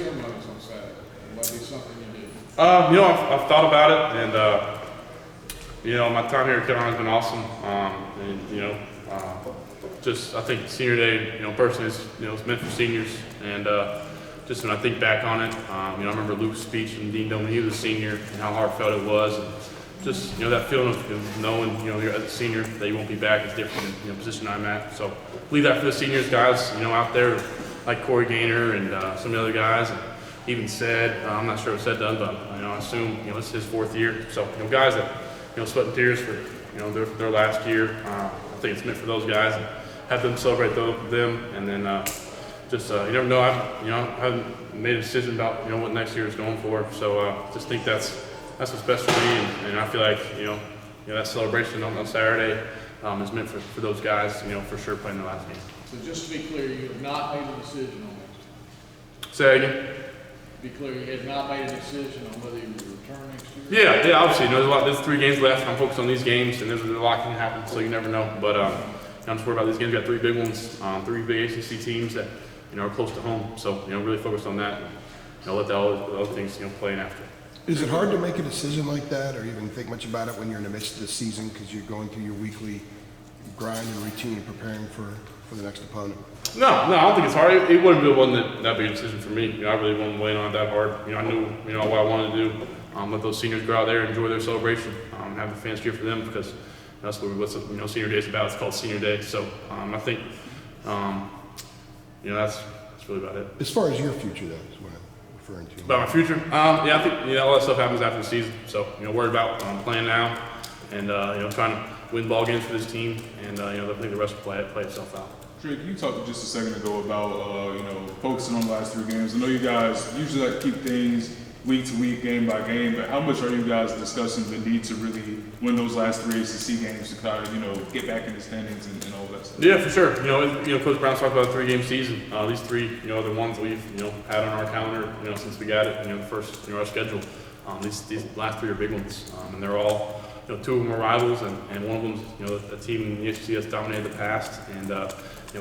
ceremonies on Saturday? Might be something you do. I've thought about it, and my time here at Conor has been awesome. I think Senior Day, personally, it's meant for seniors, and just when I think back on it, I remember Luke's speech and Dean Dillon when he was a senior and how heartfelt it was, and just that feeling of knowing, you're as a senior that you won't be back is different than the position I'm at. So leave that for the seniors, guys, out there like Corey Gaynor and some of the other guys. And even said, I'm not sure what said done, but I assume it's his 4th year. So guys that sweat and tears for their last year. I think it's meant for those guys and have them celebrate them, and then you never know. I haven't made a decision about what next year is going for. So just think that's what's best for me, and I feel like that celebration on Saturday is meant for those guys. For sure playing the last game. So just to be clear, you have not made a decision on next Say that again. To be clear, you have not made a decision on whether you will return next year? Yeah, obviously, there's 3 games left. I'm focused on these games, and there's a lot can happen, so you never know. But I'm just worried about these games. We've got 3 big ones, 3 big ACC teams that are close to home. So really focused on that, and let all the other things play in after. Is it hard to make a decision like that, or even think much about it when you're in the midst of the season because you're going through your weekly grind and routine, preparing for the next opponent? No, I don't think it's hard. It wouldn't be one that'd be a decision for me. I really wasn't weighing on it that hard. I knew what I wanted to do. Let those seniors go out there and enjoy their celebration. Have the fans cheer for them because that's what Senior Day is about. It's called Senior Day. So I think that's really about it. As far as your future, though, is what I'm referring to. About my future? I think all that stuff happens after the season. So worried about playing now and trying to win ball games for this team, and I think the rest will play itself out. Drake, you talked just a second ago about focusing on the last 3 games. I know you guys usually like to keep things week to week, game by game, but how much are you guys discussing the need to really win those last 3 ACC games to kind of get back in the standings and all that stuff? Yeah, for sure. Coach Brown's talked about a 3-game season. These 3 are the ones that we've had on our calendar since we got it. The first our schedule. These last 3 are big ones, and they're all 2 of them are rivals, and one of them's a team in the ACC that's dominated the past, and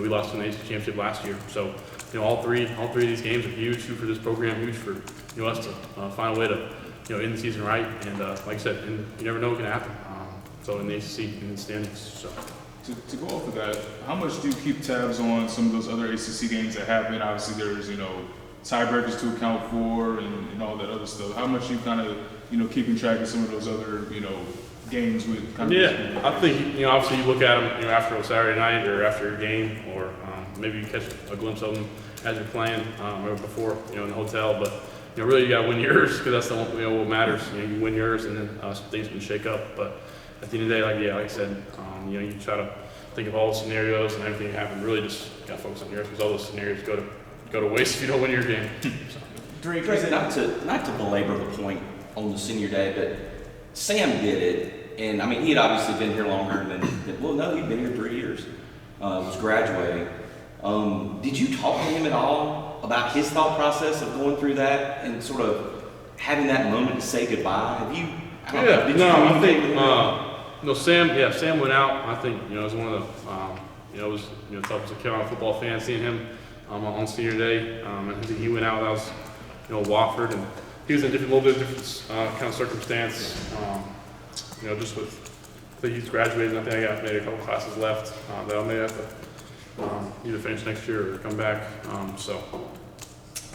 we lost in the ACC championship last year. So all three of these games are huge for this program, huge for us to find a way to end the season right. And like I said, you never know what can happen. So in the ACC, in the standings. So. To go off of that, how much do you keep tabs on some of those other ACC games that happen? Obviously, there's tiebreakers to account for and all that other stuff. How much you kind of keeping track of some of those other games with kind of I think obviously you look at them after a Saturday night or after a game, or maybe you catch a glimpse of them as you're playing or before in the hotel. But really you got to win yours because that's the one what matters. You win yours, and then things can shake up. But at the end of the day, like I said, you try to think of all the scenarios and everything that happened. Really just got to focus on yours because all those scenarios go to waste if you don't win your game. So. Drake, not to belabor the point on the Senior Day, but Sam did it, and he had obviously been here longer than he'd been here 3 years. Was graduating. Did you talk to him at all about his thought process of going through that and sort of having that moment to say goodbye? Have you? I think Sam went out. I think it was one of the it was tough as a Carolina football fan seeing him on Senior Day. I think he went out. That was Wofford, and he was in a little bit different kind of circumstance. Just with I think he's graduated. I think I got maybe a couple classes left that I may have to either finish next year or come back. So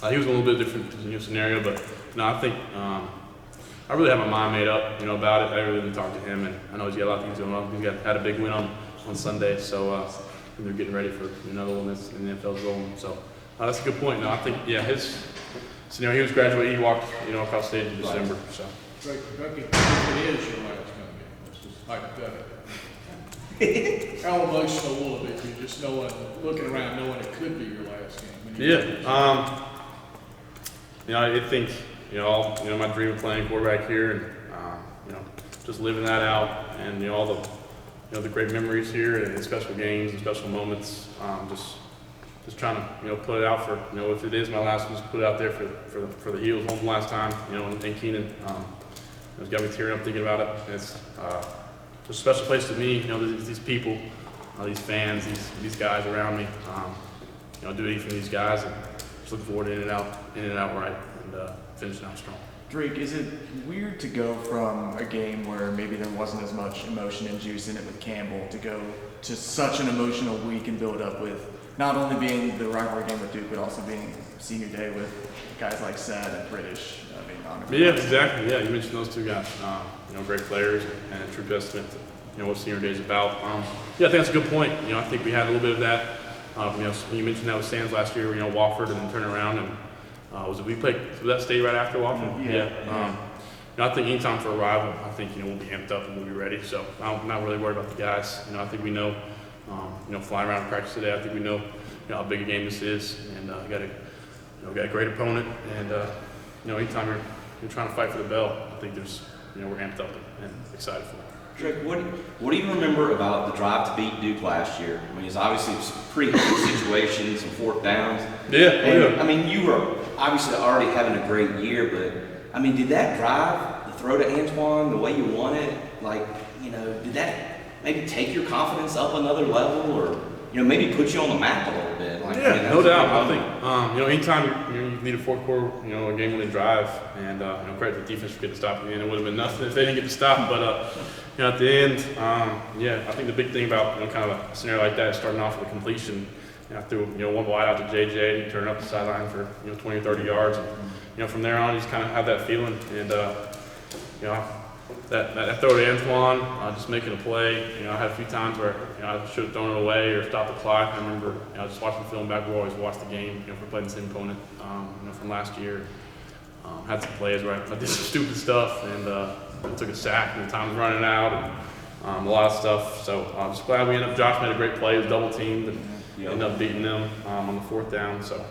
he was in a little bit different scenario, but I think I really have my mind made up about it. I really didn't talk to him, and I know he's got a lot of things going on. He's had a big win on Sunday, so they're getting ready for another one that's in the NFL's rolling. So that's a good point. No, I think his scenario, he was graduating, he walked across stage in December. So. Drake, if it is your last game, this is hypothetical. How emotional will it be? You just looking around, knowing it could be your last game. I think my dream of playing quarterback here, and just living that out, and all the great memories here, and special games and special moments. Just trying to put it out for if it is my last one, just put it out there for the Heels home last time. And Keenan, it's got me tearing up thinking about it. It's just a special place to me. These people, these fans, these guys around me. Do anything for these guys, and just looking forward to in and out right, and finishing out strong. Drake, is it weird to go from a game where maybe there wasn't as much emotion and juice in it with Campbell to go to such an emotional week and build up with not only being the rivalry game with Duke, but also being senior day with guys like Sad and British being on it? Yeah, exactly. Yeah, you mentioned those two guys. Great players and a true testament to what senior day is about. Yeah, I think that's a good point. I think we had a little bit of that. You mentioned that with Sands last year. Wofford and then turn around and. Was that state right after Wofford? Yeah. I think anytime for a rival, I think we'll be amped up and we'll be ready. So I'm not really worried about the guys. I think we know, flying around practice today. I think we know, how big a game this is, and got a great opponent. And anytime you're trying to fight for the belt, I think we're amped up and excited for it. Drake, what do you remember about the drive to beat Duke last year? I mean, it's obviously pretty heavy situations, some fourth downs. Yeah. I mean, you were obviously already having a great year, but I mean, did that drive, the throw to Antoine, the way you won it, did that maybe take your confidence up another level, or maybe put you on the map a little bit? No doubt. I think anytime you need a fourth quarter, a game-winning drive, and credit the defense for getting to stop at the end. It would have been nothing if they didn't get to stop, but at the end, I think the big thing about kind of a scenario like that is starting off with a completion. I threw one wide out to JJ, and turned up the sideline for 20 or 30 yards, and from there on, you just kind of have that feeling, and that throw to Antoine, just making a play. I had a few times where I should have thrown it away or stopped the clock. I remember just watching the film back. We always watch the game. If we're playing the same opponent, from last year. Had some plays where I did some stupid stuff and I took a sack and the time was running out and a lot of stuff. So I'm just glad we ended up. Josh made a great play. He was double teamed and ended up beating them on the fourth down. So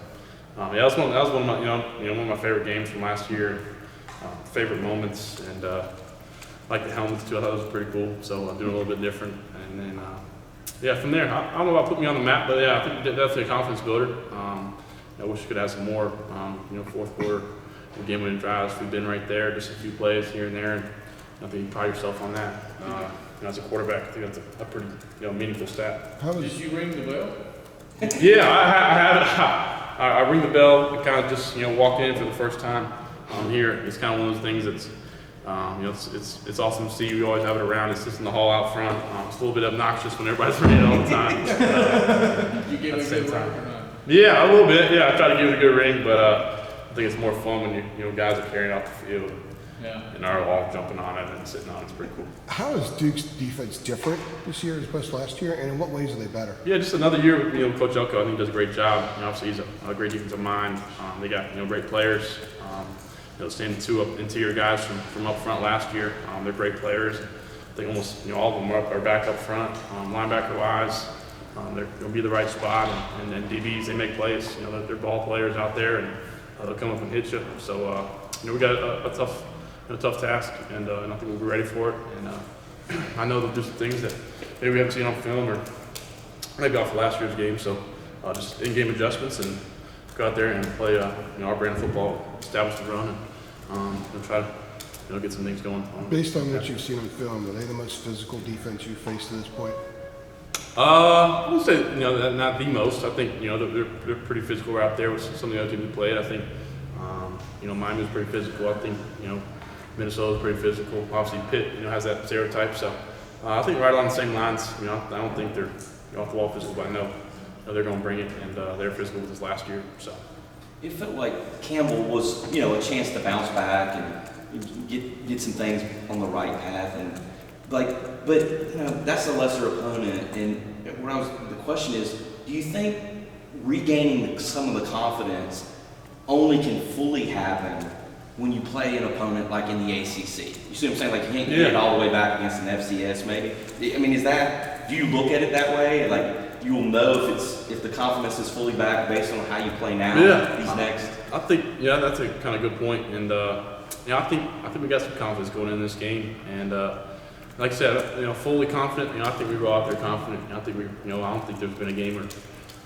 that was one of my one of my favorite games from last year. Favorite moments and. Like the helmets too, I thought it was pretty cool. So doing a little bit different, and then from there, I don't know about putting me on the map, but I think that's definitely a confidence builder. I wish we could have some more, fourth quarter game-winning drives. We've been right there, just a few plays here and there, and I think you pride yourself on that. As a quarterback, I think that's a pretty meaningful stat. Did you ring the bell? Yeah, I have. I ring the bell and kind of just walk in for the first time here. It's kind of one of those things that's. It's awesome to see. We always have it around. It's just in the hall out front. It's a little bit obnoxious when everybody's ringing all the time. You give it a good ring or not? Yeah, a little bit. Yeah, I try to give it a good ring, but I think it's more fun when guys are carrying off the field and are all jumping on it and sitting on it. It's pretty cool. How is Duke's defense different this year as opposed to last year, and in what ways are they better? Yeah, just another year with Coach Elko. I think he does a great job. Obviously, he's a great defensive mind. They got great players. Standing two interior guys from up front last year. They're great players. I think almost all of them are back up front. Linebacker wise, they'll be the right spot. And then DBs, they make plays. They're ball players out there, and they'll come up and hit you. So we got a tough task, and I think we'll be ready for it. And I know that there's some things that maybe we haven't seen on film or maybe off of last year's game. So just in-game adjustments and go out there and play our brand of football, establish the run, and try to get some things going. Based on what you've seen on film, are they the most physical defense you've faced to this point? I would say not the most. I think they're pretty physical out there with some of the other teams we played. I think Miami was pretty physical. I think Minnesota's pretty physical. Obviously Pitt has that stereotype. So I think right along the same lines. I don't think they're off the wall physical, but I know they're going to bring it, and they're physical with us last year. So it felt like Campbell was a chance to bounce back and get some things on the right path, and but that's a lesser opponent. And the question is, do you think regaining some of the confidence only can fully happen when you play an opponent like in the ACC? You see what I'm saying? Like you can't get it all the way back against an FCS, maybe. I mean, do you look at it that way? Like you will know if the confidence is fully back based on how you play now. These next. I think that's a kind of good point, and I think we got some confidence going in this game, and like I said, fully confident. I think we go out there confident. I think I don't think there's been a game where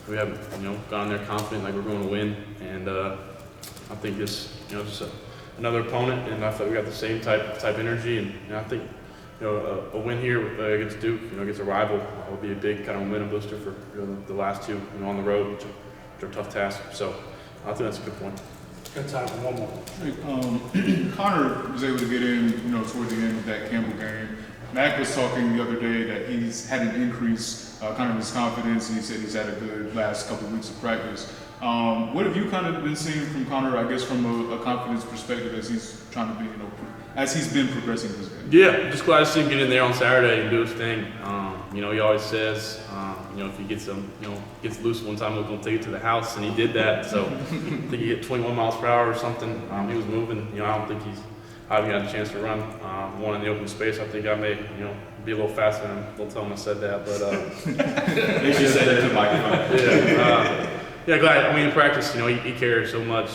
we haven't gone there confident like we're going to win, and I think this just another opponent, and I thought we got the same type energy, and I think. A win here against Duke, against a rival, will be a big kind of momentum booster for the last two, on the road, which are a tough task. So I think that's a good point. Got time for one more. Conor was able to get in, toward the end of that Campbell game. Mac was talking the other day that he's had an increase, kind of his confidence, and he said he's had a good last couple of weeks of practice. What have you kind of been seeing from Conor, I guess, from a confidence perspective as he's trying to be, as he's been progressing this game? Yeah, just glad to see him get in there on Saturday and do his thing. He always says, if he gets gets loose one time, we're going to take it to the house, and he did that. So I think he hit 21 miles per hour or something. He was moving. I don't think I haven't got a chance to run one in the open space. I think I may, be a little faster than him. Don't tell him I said that, but Maybe you said it to the microphone. Yeah, glad. In practice, he cares so much.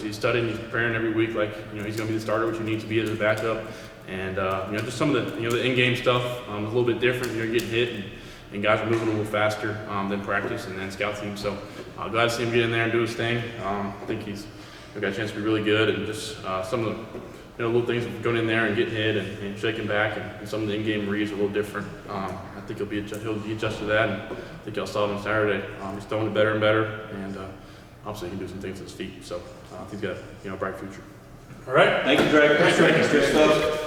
He's studying, he's preparing every week like, he's going to be the starter, which you need to be as a backup. And, just some of the, the in-game stuff is a little bit different. You're getting hit, and guys are moving a little faster than practice and then scout team. So glad to see him get in there and do his thing. I think he's got a chance to be really good, and just some of the little things of going in there and getting hit and shaking back, and some of the in-game reads are a little different. I think he'll be adjusted to that, and I think y'all saw it on Saturday. He's throwing it better and better, and obviously he can do some things with his feet. So I think he's got a bright future. All right. Thank you, Drake. Thanks, Drake. Good stuff.